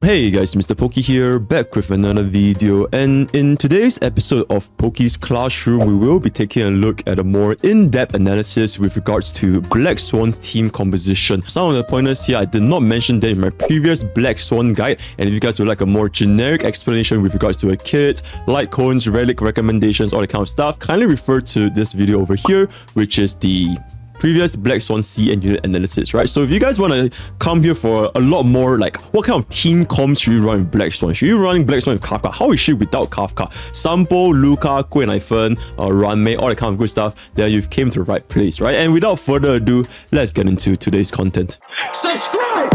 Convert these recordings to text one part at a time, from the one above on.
Hey guys, MrPokke here, back with another video, and in today's episode of Pokke's Classroom, we will be taking a look at a more in-depth analysis with regards to Black Swan's team composition. Some of the pointers here, I did not mention them in my previous Black Swan guide, and if you guys would like a more generic explanation with regards to a kit, light cones, relic recommendations, all that kind of stuff, kindly refer to this video over here, which is the previous Black Swan C and unit analysis, right? So if you guys want to come here for a lot more, like what kind of team comms should you run with Black Swan? Should you run Black Swan with Kafka? How is she without Kafka? Sampo, Luca, Gwen Ifen, Ruan Mei, all that kind of good stuff, then you've came to the right place, right? And without further ado, let's get into today's content. Subscribe!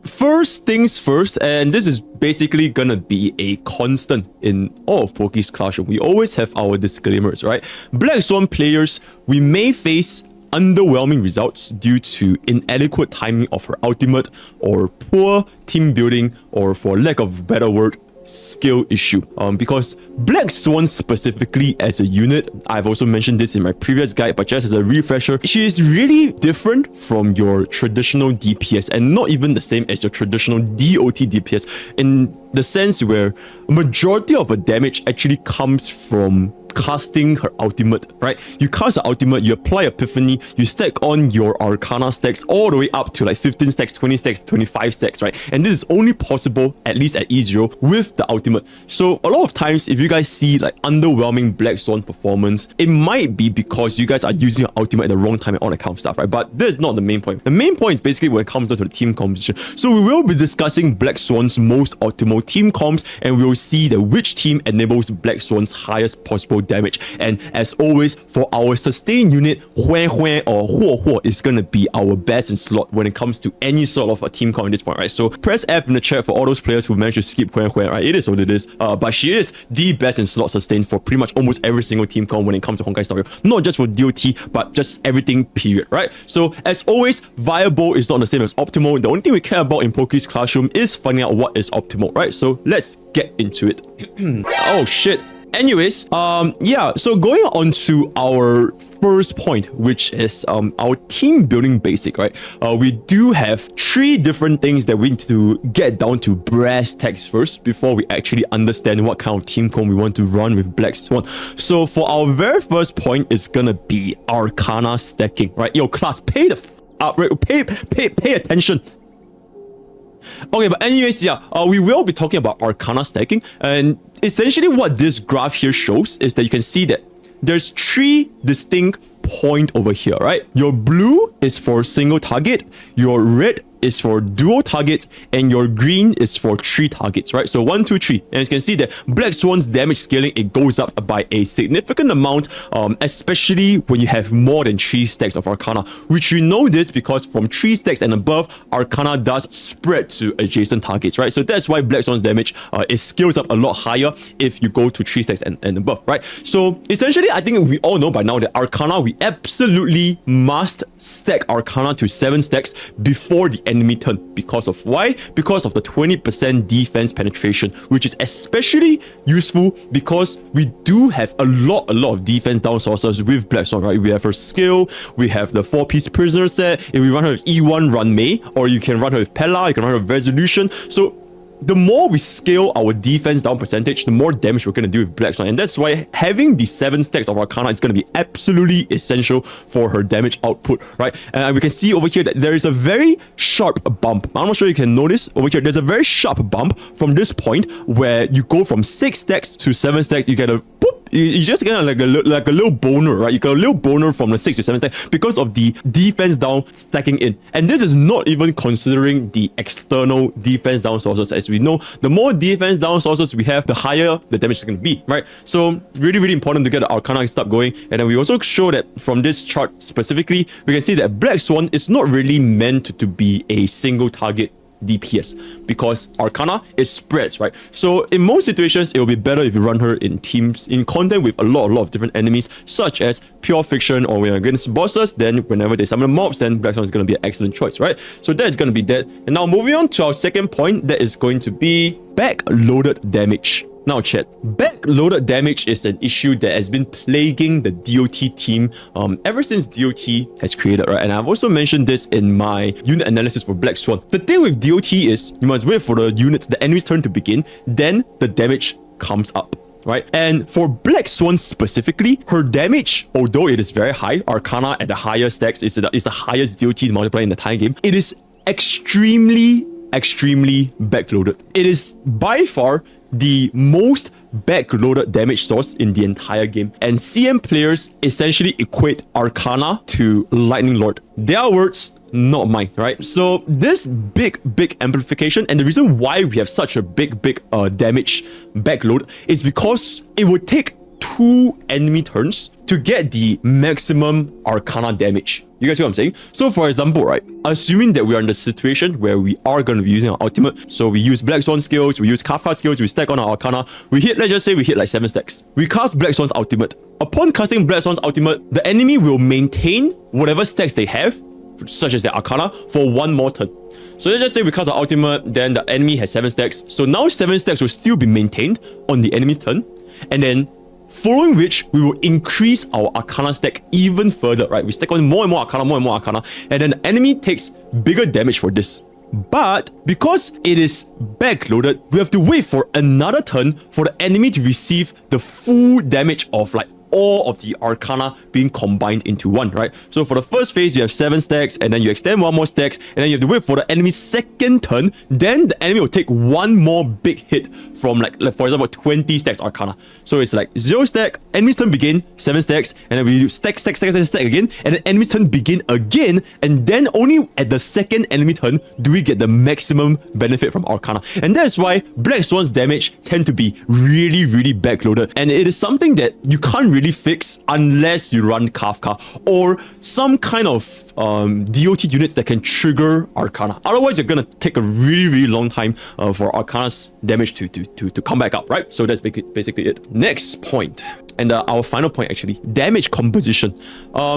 First things first, and this is basically gonna be a constant in all of Pokke's Classroom. We always have our disclaimers, right? Black Swan players, we may face underwhelming results due to inadequate timing of her ultimate, or poor team building, or for lack of a better word, skill issue. Because Black Swan specifically as a unit, I've also mentioned this in my previous guide, but just as a refresher, she is really different from your traditional DPS and not even the same as your traditional DOT DPS in the sense where a majority of her damage actually comes from casting her ultimate, right? You cast her ultimate, you apply Epiphany, you stack on your Arcana stacks all the way up to like 15 stacks, 20 stacks, 25 stacks, right? And this is only possible, at least at E0, with the ultimate. So a lot of times, if you guys see like underwhelming Black Swan performance, it might be because you guys are using your ultimate at the wrong time and all that kind of stuff, right? But this is not the main point. The main point is basically when it comes down to the team composition. So we will be discussing Black Swan's most optimal team comps, and we will see that which team enables Black Swan's highest possible damage. And as always, for our sustain unit, Hue Hue or Huo Huo is gonna be our best in slot when it comes to any sort of a team comp at this point, right? So press F in the chat for all those players who managed to skip Hue Hue, right? It is what it is. But she is the best in slot sustain for pretty much almost every single team comp when it comes to Honkai starrail. Not just for DOT, but just everything, period, right? So as always, viable is not the same as optimal. The only thing we care about in Pokke's Classroom is finding out what is optimal, right? So let's get into it. Oh shit. Anyways, yeah, so going on to our first point, which is our team building basic, right? We do have 3 different things that we need to get down to brass tacks first before we actually understand what kind of team comp we want to run with Black Swan. So for our very first point, it's gonna be Arcana stacking, right? Yo, class, pay the up, right? Pay attention. Okay, but anyways, yeah, we will be talking about Arcana stacking, and essentially what this graph here shows is that you can see that there's 3 distinct points over here, right? Your blue is for single target, your red is for dual targets, and your green is for 3 targets, right? So 1, 2, 3. And you can see that Black Swan's damage scaling, it goes up by a significant amount, especially when you have more than 3 stacks of Arcana, which you know this because from 3 stacks and above, Arcana does spread to adjacent targets, right? So that's why Black Swan's damage, it scales up a lot higher if you go to 3 stacks and above, right? So essentially, I think we all know by now that Arcana, we absolutely must stack Arcana to 7 stacks before the enemy turn. Because of why? Because of the 20% defense penetration, which is especially useful because we do have a lot of defense down sources with Black Swan, right? We have her skill, we have the 4-piece prisoner set. If we run her with E1 Ruan Mei, or you can run her with Pella, you can run her with Resolution. So the more we scale our defense down percentage, the more damage we're going to do with Black Swan. And that's why having the 7 stacks of Arcana is going to be absolutely essential for her damage output, right? And we can see over here that there is a very sharp bump. I'm not sure you can notice over here. There's a very sharp bump from this point where you go from 6 stacks to 7 stacks. You get a boop. You just get like a little boner, right? You get a little boner from the 6 to 7 stack because of the defense down stacking in. And this is not even considering the external defense down sources. As we know, the more defense down sources we have, the higher the damage is going to be, right? So really important to get the Arcana start going. And then we also show that from this chart specifically, we can see that Black Swan is not really meant to be a single target DPS because Arcana is spreads, right? So in most situations, it will be better if you run her in teams, in content with a lot of different enemies, such as Pure Fiction, or when you're against bosses, then whenever they summon mobs, then Black Swan is going to be an excellent choice, right? So that is going to be that. And now moving on to our second point, that is going to be backloaded damage. Now chat, backloaded damage is an issue that has been plaguing the DOT team ever since DOT has created, right? And I've also mentioned this in my unit analysis for Black Swan. The thing with DOT is you must wait for the units, the enemy's turn to begin, then the damage comes up. Right? And for Black Swan specifically, her damage, although it is very high, Arcana at the higher stacks is the highest DOT multiplier in the entire game, it is extremely backloaded. It is by far the most backloaded damage source in the entire game. And CM players essentially equate Arcana to Lightning Lord. Their words, not mine, right? So this big amplification, and the reason why we have such a big damage backload is because it would take 2 enemy turns to get the maximum Arcana damage. You guys see what I'm saying? So for example, right, assuming that we are in the situation where we are going to be using our ultimate, so we use Black Swan skills, we use Kafka skills, we stack on our Arcana, we hit, let's just say we hit like 7 stacks. We cast Black Swan's ultimate. Upon casting Black Swan's ultimate, the enemy will maintain whatever stacks they have, such as their Arcana, for 1 more turn. So let's just say we cast our ultimate, then the enemy has 7 stacks. So now 7 stacks will still be maintained on the enemy's turn, and then following which we will increase our Arcana stack even further, right? We stack on more and more Arcana, and then the enemy takes bigger damage for this. But because it is backloaded, we have to wait for another turn for the enemy to receive the full damage of like all of the Arcana being combined into one, right? So for the first phase, you have 7 stacks, and then you extend 1 more stacks, and then you have to wait for the enemy's second turn. Then the enemy will take 1 more big hit from like for example, 20 stacks Arcana. So it's like 0 stack, enemy's turn begin, 7 stacks, and then we do stack again, and then enemy's turn begin again, and then only at the second enemy turn do we get the maximum benefit from Arcana. And that's why Black Swan's damage tend to be really backloaded, and it is something that you can't really fix unless you run Kafka or some kind of DOT units that can trigger Arcana. Otherwise, you're gonna take a really long time for Arcana's damage to come back up, right? So that's basically it. Next point, and our final point actually, damage composition.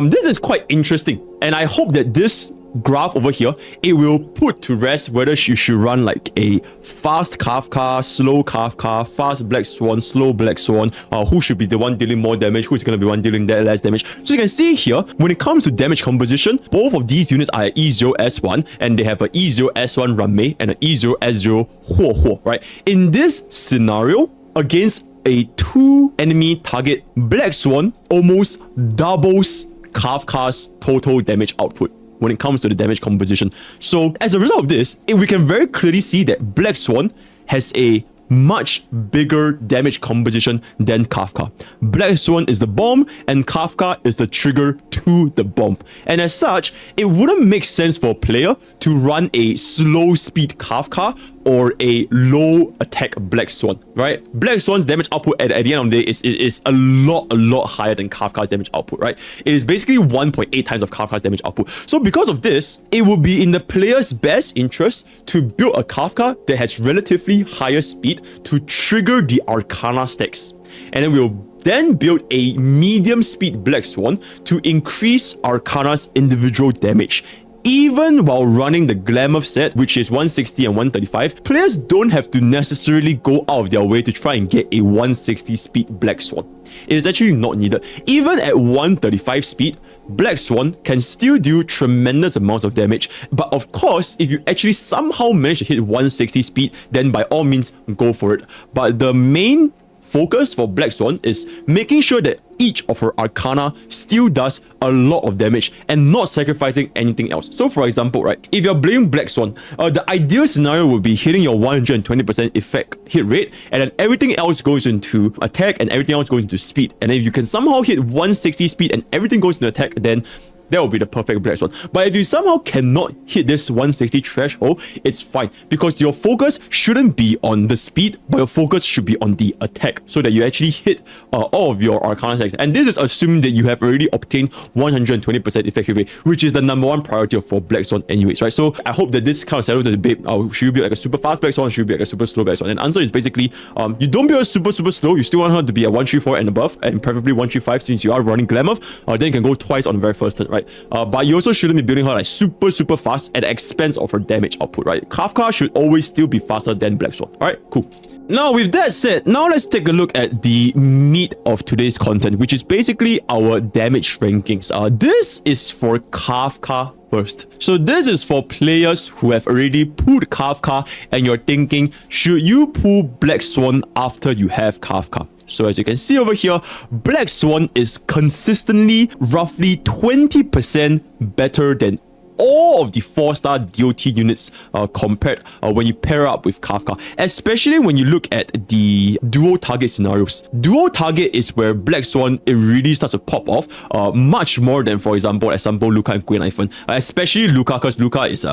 This is quite interesting, and I hope that this graph over here, it will put to rest whether you should run like a fast Kafka, slow Kafka, fast Black Swan, slow Black Swan, who should be the one dealing more damage, who's going to be one dealing less damage. So you can see here, when it comes to damage composition, both of these units are E0S1, and they have an E0S1 Ruan Mei and an E0S0 Huo, right? In this scenario, against a 2 enemy target, Black Swan almost doubles Kafka's total damage output when it comes to the damage composition. So as a result of this, we can very clearly see that Black Swan has a much bigger damage composition than Kafka. Black Swan is the bomb and Kafka is the trigger to the bomb. And as such, it wouldn't make sense for a player to run a slow speed Kafka or a low attack Black Swan, right? Black Swan's damage output at the end of the day is a lot higher than Kafka's damage output, right? It is basically 1.8 times of Kafka's damage output. So because of this, it would be in the player's best interest to build a Kafka that has relatively higher speed to trigger the Arcana stacks. And then we'll then build a medium speed Black Swan to increase Arcana's individual damage. Even while running the Glamour set, which is 160 and 135, players don't have to necessarily go out of their way to try and get a 160 speed Black Swan. It is actually not needed. Even at 135 speed, Black Swan can still do tremendous amounts of damage. But of course, if you actually somehow manage to hit 160 speed, then by all means, go for it. But the main focus for Black Swan is making sure that each of her Arcana still does a lot of damage and not sacrificing anything else. So for example, right, if you're playing Black Swan, the ideal scenario would be hitting your 120% effect hit rate, and then everything else goes into attack and everything else goes into speed. And if you can somehow hit 160 speed and everything goes into attack, then that will be the perfect Black Swan. But if you somehow cannot hit this 160 threshold, it's fine, because your focus shouldn't be on the speed, but your focus should be on the attack, so that you actually hit all of your Arcana stacks. And this is assuming that you have already obtained 120% effective rate, which is the #1 priority for Black Swan anyways, right? So I hope that this kind of settles the debate. Should you be like a super fast Black Swan, or should you be like a super slow Black Swan? And the answer is basically, you don't be a super slow, you still want her to be a 134 and above, and preferably 135 since you are running Glamour, then you can go twice on the very first turn, right? right? But you also shouldn't be building her like super fast at the expense of her damage output, right? Kafka should always still be faster than Black Swan. All right, cool. Now, with that said, now let's take a look at the meat of today's content, which is basically our damage rankings. This is for Kafka first. So this is for players who have already pulled Kafka and you're thinking, should you pull Black Swan after you have Kafka? So as you can see over here, Black Swan is consistently roughly 20% better than all of the 4-star DOT units compared when you pair up with Kafka, especially when you look at the duo target scenarios. Duo target is where Black Swan, it really starts to pop off much more than, for example, Luca and Queen Iphone, especially Luca, because Luca is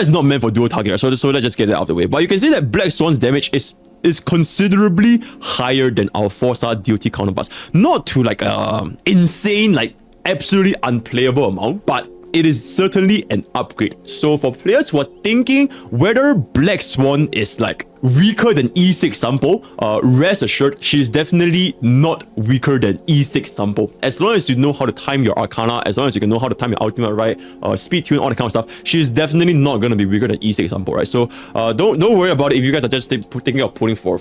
not meant for duo target, so let's just get it out of the way. But you can see that Black Swan's damage is considerably higher than our 4-star DOT counterparts. Not to like insane, like absolutely unplayable amount, but it is certainly an upgrade. So for players who are thinking whether Black Swan is like weaker than E6 Sampo, rest assured, she is definitely not weaker than E6 Sampo. As long as you know how to time your Arcana, as long as you can know how to time your ultimate, right, speed tune, all that kind of stuff, she is definitely not going to be weaker than E6 Sampo, right? So don't worry about it if you guys are just thinking of pulling for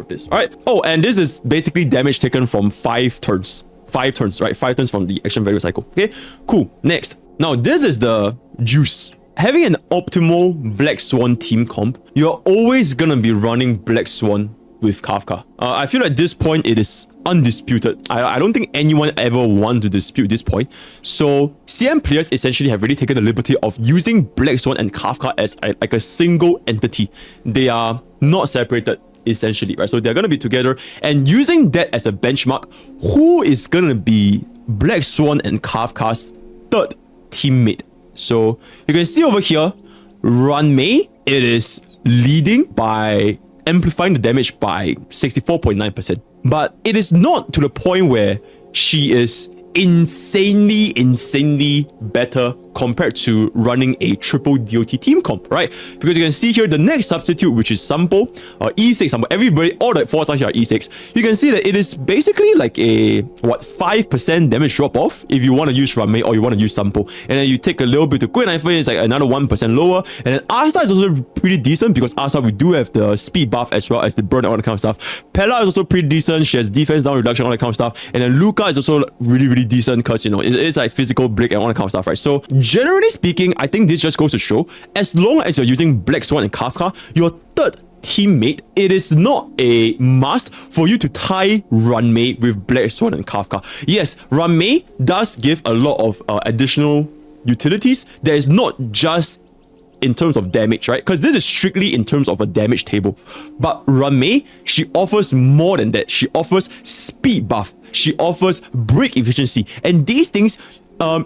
this. All right. Oh, and this is basically damage taken from 5 turns. 5 turns, right? 5 turns from the action value cycle. Okay, cool. Next. Now, this is the juice. Having an optimal Black Swan team comp, you're always gonna be running Black Swan with Kafka. I feel at this point, it is undisputed. I don't think anyone ever want to dispute this point. So, CM players essentially have really taken the liberty of using Black Swan and Kafka as like a single entity. They are not separated, essentially, right? So they're gonna be together, and using that as a benchmark, who is gonna be Black Swan and Kafka's third teammate? So you can see over here, Ruan Mei, it is leading by amplifying the damage by 64.9%. But it is not to the point where she is insanely better compared to running a triple DOT team comp, right? Because you can see here the next substitute, which is Sampo, E6 Sampo, everybody, all the 4 stars here are E6. You can see that it is basically like a, 5% damage drop off if you want to use Ruan Mei or you want to use Sampo. And then you take a little bit to Queen Iphone, it's like another 1% lower. And then R-Star is also pretty decent because R-Star, we do have the speed buff as well as the burn and all that kind of stuff. Pella is also pretty decent. She has defense down reduction, all that kind of stuff. And then Luca is also really decent because, you know, it's like physical break and all that kind of stuff, right? So generally speaking, I think this just goes to show, as long as you're using Black Swan and Kafka, your third teammate, it is not a must for you to tie Ruan Mei with Black Swan and Kafka. Yes, Ruan Mei does give a lot of additional utilities. There is not just in terms of damage, right? Because this is strictly in terms of a damage table. But Ruan Mei, she offers more than that. She offers speed buff. She offers break efficiency. And these things,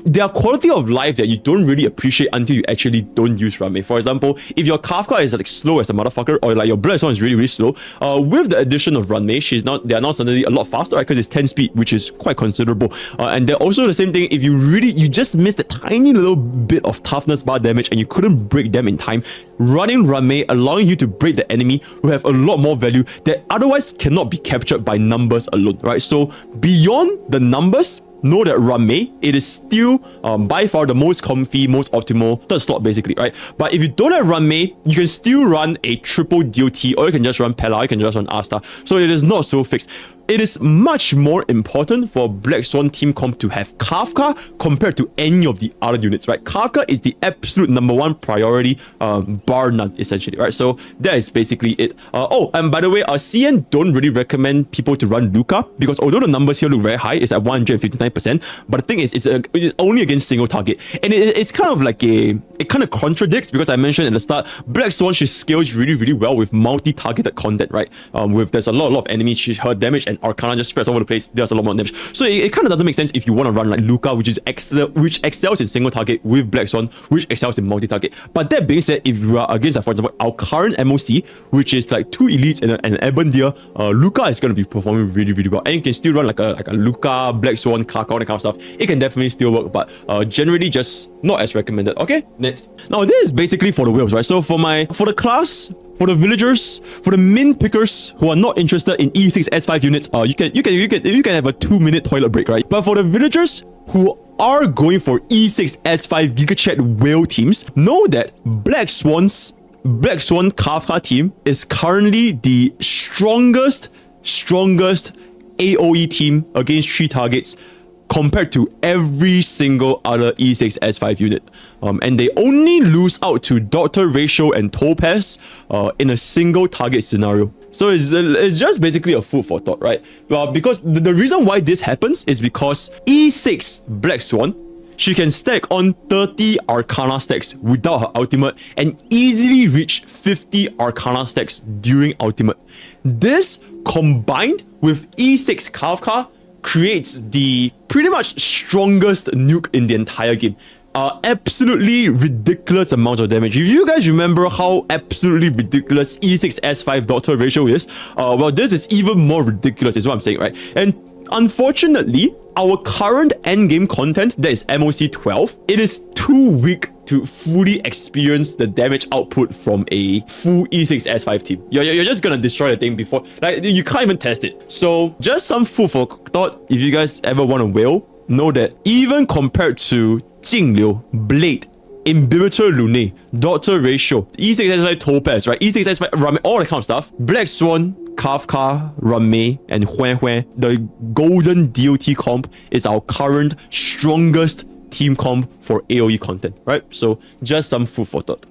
they are quality of life that you don't really appreciate until you actually don't use Ruan Mei. For example, if your Kafka is like slow as a motherfucker, or like your Black Swan is really slow, with the addition of Ruan Mei, they are now suddenly a lot faster, right? Because it's 10 speed, which is quite considerable. And then also the same thing, if you just missed a tiny little bit of toughness bar damage and you couldn't break them in time, running Ruan Mei, allowing you to break the enemy, will have a lot more value that otherwise cannot be captured by numbers alone, right? So beyond the numbers, know that Ruan Mei, it is still by far the most comfy, most optimal third slot basically, right? But if you don't have Ruan Mei, you can still run a triple DOT, or you can just run Pella, you can just run Asta. So it is not so fixed. It is much more important for Black Swan team comp to have Kafka compared to any of the other units, right? Kafka is the absolute #1 priority, bar none, essentially, right? So that is basically it. Oh, and by the way, CN don't really recommend people to run Luca because although the numbers here look very high, it's at 159%, but the thing is, it's only against single target. And it's kind of like it kind of contradicts because I mentioned at the start, Black Swan, she scales really well with multi-targeted content, right? There's a lot of enemies, her damage and Arcana just spreads over the place, there's a lot more damage. So it kind of doesn't make sense if you want to run like Luca, which excels in single target, with Black Swan, which excels in multi-target. But that being said, if you are against, like, for example, our current MOC, which is like 2 elites and an Ebon Deer, Luca is going to be performing really well. And you can still run like a Luca, Black Swan, Kaka, all that kind of stuff. It can definitely still work, but generally just not as recommended. Okay, next. Now this is basically for the whales, right? So for the class, For the villagers, for the min pickers who are not interested in E6 S5 units, you can have a 2-minute toilet break, right? But for the villagers who are going for E6 S5 GigaChat whale teams, know that Black Swan Kafka team is currently the strongest AoE team against 3 targets compared to every single other E6 S5 unit. And they only lose out to Dr. Ratio and Topaz in a single target scenario. So it's just basically a food for thought, right? Well, because the reason why this happens is because E6 Black Swan, she can stack on 30 Arcana stacks without her ultimate and easily reach 50 Arcana stacks during ultimate. This combined with E6 Kafka creates the pretty much strongest nuke in the entire game. Absolutely ridiculous amounts of damage. If you guys remember how absolutely ridiculous E6 S5 Dr. Ratio is, well, this is even more ridiculous is what I'm saying, right? And unfortunately, our current endgame content, that is MOC 12, it is too weak to fully experience the damage output from a full E6 S5 team. You're just gonna destroy the thing before, like, you can't even test it. So just some food for thought. If you guys ever want a whale, know that even compared to Jingliu, Blade, Imbibitor Lune, Dr. Ratio, E6 S5 Topaz, right? E6 S5 Ruan Mei, all that kind of stuff. Black Swan, Kafka, Ruan Mei, and Huan, the golden DOT comp is our current strongest team comp for AoE content, right? So just some food for thought.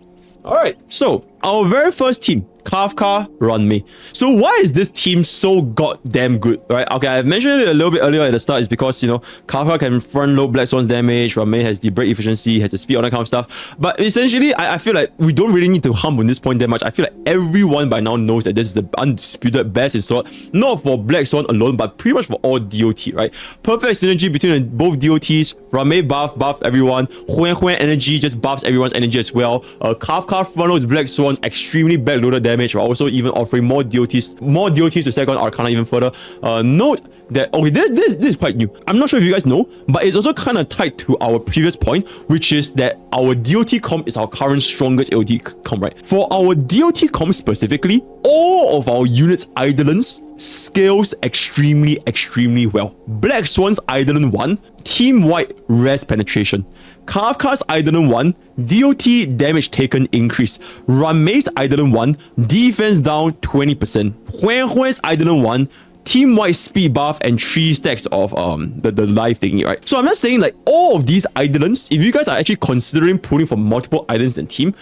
Alright, so our very first team, Kafka Ruan Mei. So why is this team so goddamn good, right? Okay, I've mentioned it a little bit earlier at the start. Is because, you know, Kafka can front load Black Swan's damage, Ruan Mei has the break efficiency, has the speed, all that kind of stuff. But essentially, I feel like we don't really need to hump on this point that much. I feel like everyone by now knows that this is the undisputed best in slot, not for Black Swan alone, but pretty much for all DOT, right? Perfect synergy between both DOTs. Ruan Mei buff everyone. Huan energy just buffs everyone's energy as well. Kafka front loads Black Swan's extremely backloaded damage, but also even offering more DOTs to stack on Arcana even further. Note that, okay, this is quite new. I'm not sure if you guys know, but it's also kind of tied to our previous point, which is that our DOT comp is our current strongest AOT comp, right? For our DOT comp specifically, all of our units' Eidolons scales extremely well. Black Swan's Eidolon 1, team-wide rest penetration. Kafka's Eidolon 1, DOT damage taken increase. Ruan Mei's Eidolon 1, defense down 20%. Huan's Eidolon 1, team-wide speed buff and 3 stacks of the life thingy, right? So I'm just saying, like, all of these Eidolons, if you guys are actually considering pulling for multiple Eidolons in the team,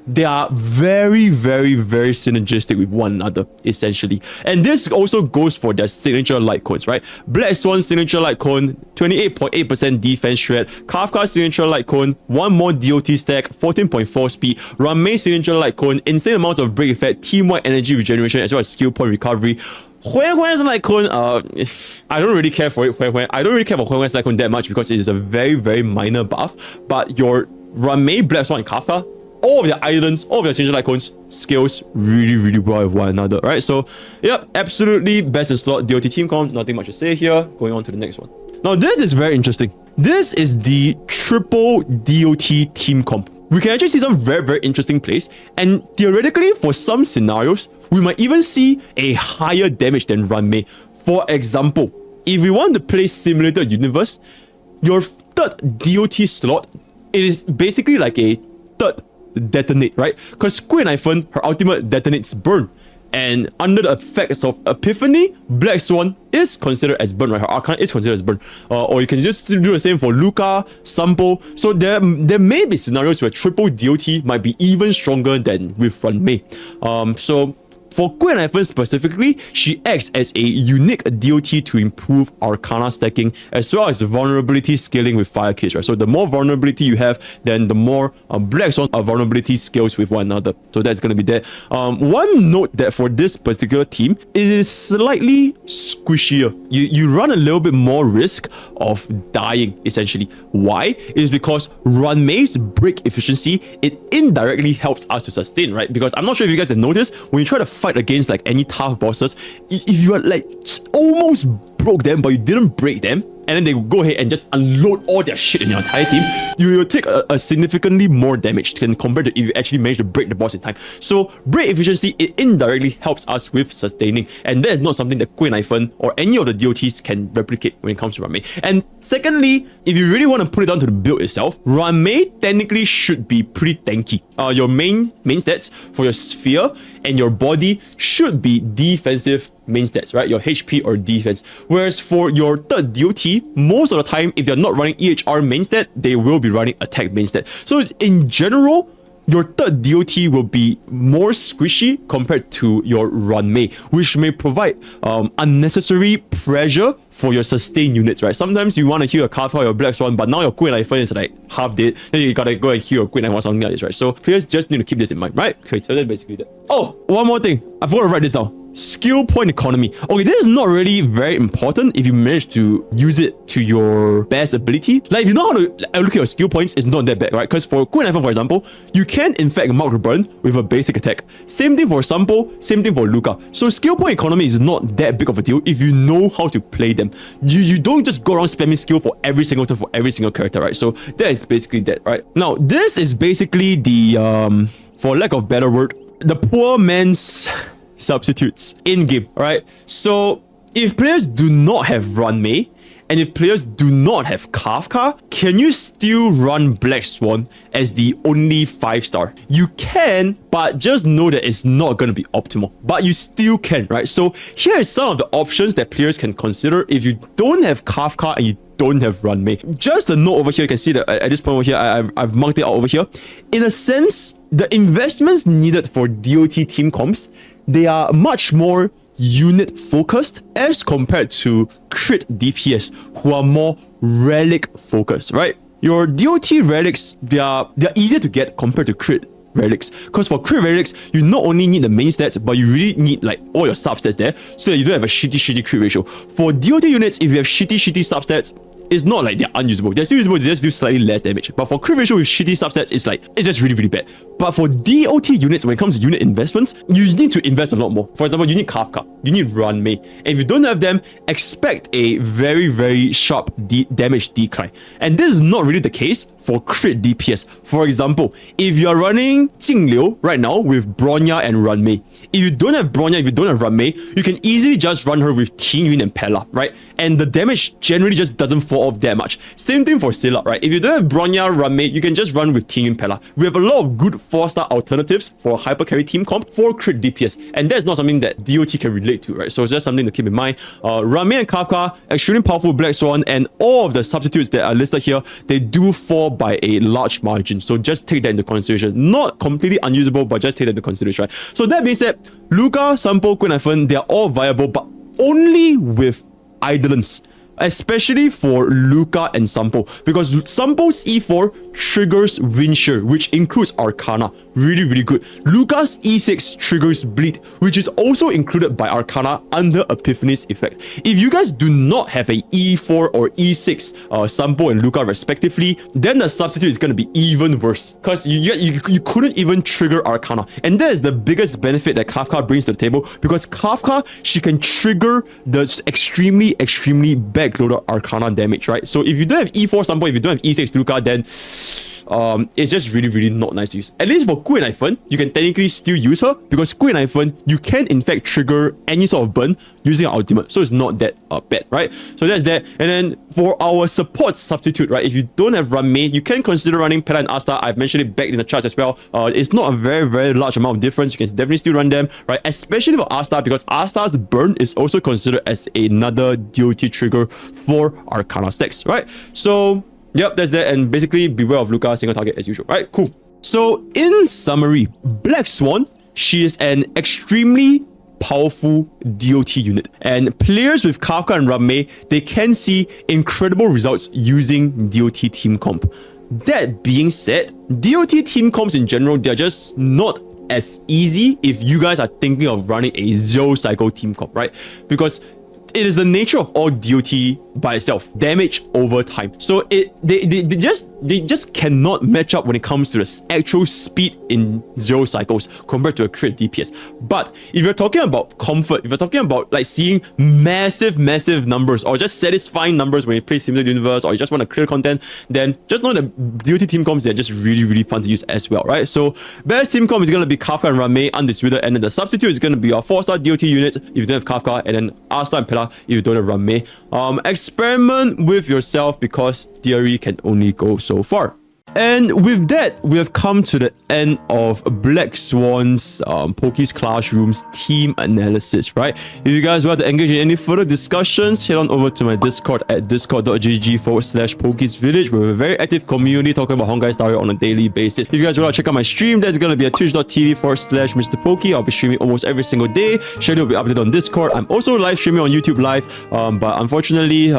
they are very synergistic with one another, essentially. And this also goes for their signature light cones, right? Black Swan's signature light cone, 28.8% defense shred. Kafka's signature light cone, 1 more DOT stack, 14.4 speed. Ruan Mei's signature light cone, insane amounts of break effect, team-wide energy regeneration, as well as skill point recovery. Huan's light cone, I don't really care for it. I don't really care for Huan's light cone that much because it is a very minor buff. But your Ruan Mei, Black Swan, and Kafka, all of their islands, all of their signature light cones scales really well with one another, right? So, yep, absolutely best in slot DOT team comp. Nothing much to say here. Going on to the next one. Now, this is very interesting. This is the triple DOT team comp. We can actually see some very interesting plays, and theoretically, for some scenarios, we might even see a higher damage than Ruan Mei. For example, if we want to play Simulated Universe, your third DOT slot, it is basically like a third detonate, right? Because Squid Knifen, her ultimate detonates burn. And under the effects of Epiphany, Black Swan is considered as burn, right? Her Arcana is considered as burn. Or you can just do the same for Luca, Sampo. So there may be scenarios where triple DOT might be even stronger than with Ruan Mei. So for Queen Knifen specifically, she acts as a unique DOT to improve Arcana stacking as well as vulnerability scaling with Fire Kids, right? So the more vulnerability you have, then the more Black Swan vulnerability scales with one another. So that's going to be there. One note that for this particular team, it is slightly squishier. You run a little bit more risk of dying, essentially. Why? It is because Ruan Mei's break efficiency, it indirectly helps us to sustain, right? Because I'm not sure if you guys have noticed, when you try to fight against like any tough bosses, if you are like almost broke them but you didn't break them, and then they go ahead and just unload all their shit in your entire team, you will take a significantly more damage compared to if you actually manage to break the boss in time. So break efficiency, it indirectly helps us with sustaining, and that is not something that Kuei Nai or any of the DOTs can replicate when it comes to Ruan Mei. And secondly, if you really want to put it down to the build itself, Ruan Mei technically should be pretty tanky. Your main stats for your sphere and your body should be defensive main stats, right? Your HP or defense. Whereas for your third DOT, most of the time, if they're not running EHR main stat, they will be running attack main stat. So in general, your third DOT will be more squishy compared to your Ruan Mei, which may provide unnecessary pressure for your sustain units, right? Sometimes you want to heal a Kafka or your Black Swan, but now your Kuei Nai is like half dead, then you gotta go and heal your Kuei Nai or something like this, right? So players just need to keep this in mind, right? Okay, so that's basically that. Oh, one more thing. I forgot to write this down. Skill point economy. Okay, this is not really very important if you manage to use it to your best ability. Like if you know how to allocate your skill points, it's not that bad, right? Because for Kuei Nai, for example, you can in fact mark the burn with a basic attack. Same thing for Sampo, same thing for Luca. So skill point economy is not that big of a deal if you know how to play them. You don't just go around spamming skill for every single turn for every single character, right? So that is basically that, right? Now, this is basically the, for lack of better word, the poor man's substitutes in game, right? So if players do not have Ruan Mei, and if players do not have Kafka, can you still run Black Swan as the only 5-star? You can, but just know that it's not going to be optimal. But you still can, right? So here is some of the options that players can consider if you don't have Kafka and you don't have Ruan Mei. Just a note over here, you can see that at this point over here, I've marked it out over here. In a sense, the investments needed for DOT team comps, they are much more unit focused as compared to crit DPS who are more relic focused, right? Your DOT relics, they're easier to get compared to crit relics, because for crit relics, you not only need the main stats, but you really need like all your substats there so that you don't have a shitty crit ratio. For DOT units, if you have shitty substats, it's not like they're unusable. They're still usable, they just do slightly less damage. But for crit ratio with shitty subsets, it's just really bad. But for DOT units, when it comes to unit investments, you need to invest a lot more. For example, you need Kafka, you need Ruan Mei. And if you don't have them, expect a very sharp damage decline. And this is not really the case for crit DPS. For example, if you're running Jingliu right now with Bronya and Ruan Mei, if you don't have Bronya, if you don't have Ruan Mei, you can easily just run her with Tingyun and Pella, right? And the damage generally just doesn't fall off that much. Same thing for Silla, right? If you don't have Bronya, Ruan Mei, you can just run with Tingyun Pella. We have a lot of good 4-star alternatives for hyper carry team comp for crit DPS, and that's not something that DOT can relate to, right? So it's just something to keep in mind. Ruan Mei and Kafka, extremely powerful Black Swan, and all of the substitutes that are listed here, they do fall by a large margin. So just take that into consideration. Not completely unusable, but just take that into consideration, right? So that being said, Luca, Sampo, Kuei Nai, they are all viable, but only with Idolence. Especially for Luca and Sampo, because Sampo's E4 triggers Windshear, which includes Arcana. Really good. Luca's E6 triggers Bleed, which is also included by Arcana under Epiphany's effect. If you guys do not have a E4 or E6 Sampo and Luca respectively, then the substitute is going to be even worse, because you couldn't even trigger Arcana. And that is the biggest benefit that Kafka brings to the table, because Kafka, she can trigger the extremely backloaded Arcana damage, right? So if you don't have E4 Sampo, if you don't have E6 Luca, then it's just really not nice to use. At least for Kuei Nai, you can technically still use her, because Kuei Nai, you can in fact trigger any sort of burn using her ultimate, so it's not that bad, right? So that's that. And then for our support substitute, right, if you don't have Ruan Mei, you can consider running Pela and Asta. I've mentioned it back in the charts as well. It's not a very large amount of difference. You can definitely still run them, right? Especially for Asta, because Asta's burn is also considered as another DOT trigger for Arcana stacks, right? So yep, that's that. And basically beware of Luca, single target as usual, right? Cool. So in summary, Black Swan, she is an extremely powerful DOT unit, and players with Kafka and Ruan Mei, they can see incredible results using DOT team comp. That being said, DOT team comps in general, they're just not as easy if you guys are thinking of running a zero cycle team comp, right? Because it is the nature of all DOT by itself, damage over time. So they just cannot match up when it comes to the actual speed in 0 cycles compared to a crit DPS. But if you're talking about comfort, if you're talking about like seeing massive numbers or just satisfying numbers when you play Simulated Universe, or you just want to clear content, then just know that DOT team comps, they're just really fun to use as well, right? So best team comp is going to be Kafka Ruan Mei, Undisputed, and then the substitute is going to be your 4-star DOT units if you don't have Kafka, and then R-star and Pela if you don't have Ruan Mei. Experiment with yourself because theory can only go so far. And with that, we have come to the end of Black Swan's Pokke's Classroom's team analysis, right? If you guys want to engage in any further discussions, head on over to my Discord at discord.gg/Pokke's Village. We're a very active community talking about Honkai starrail on a daily basis. If you guys want to check out my stream, that's going to be at twitch.tv/MrPokke. I'll be streaming almost every single day. Schedule will be updated on Discord. I'm also live streaming on YouTube Live, but unfortunately,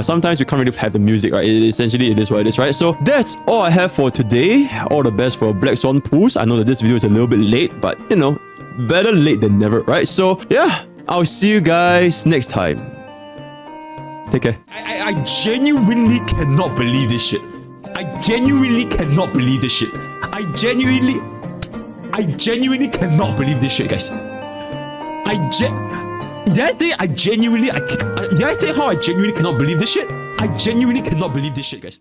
sometimes we can't really have the music, right? Essentially, it is what it is, right? So that's all I have for today. All the best for Black Swan pools. I know that this video is a little bit late, but you know, better late than never, right? So yeah, I'll see you guys next time. Take care. I genuinely cannot believe this shit. I genuinely cannot believe this shit. I genuinely cannot believe this shit, guys. Did I say how I genuinely cannot believe this shit? I genuinely cannot believe this shit, guys.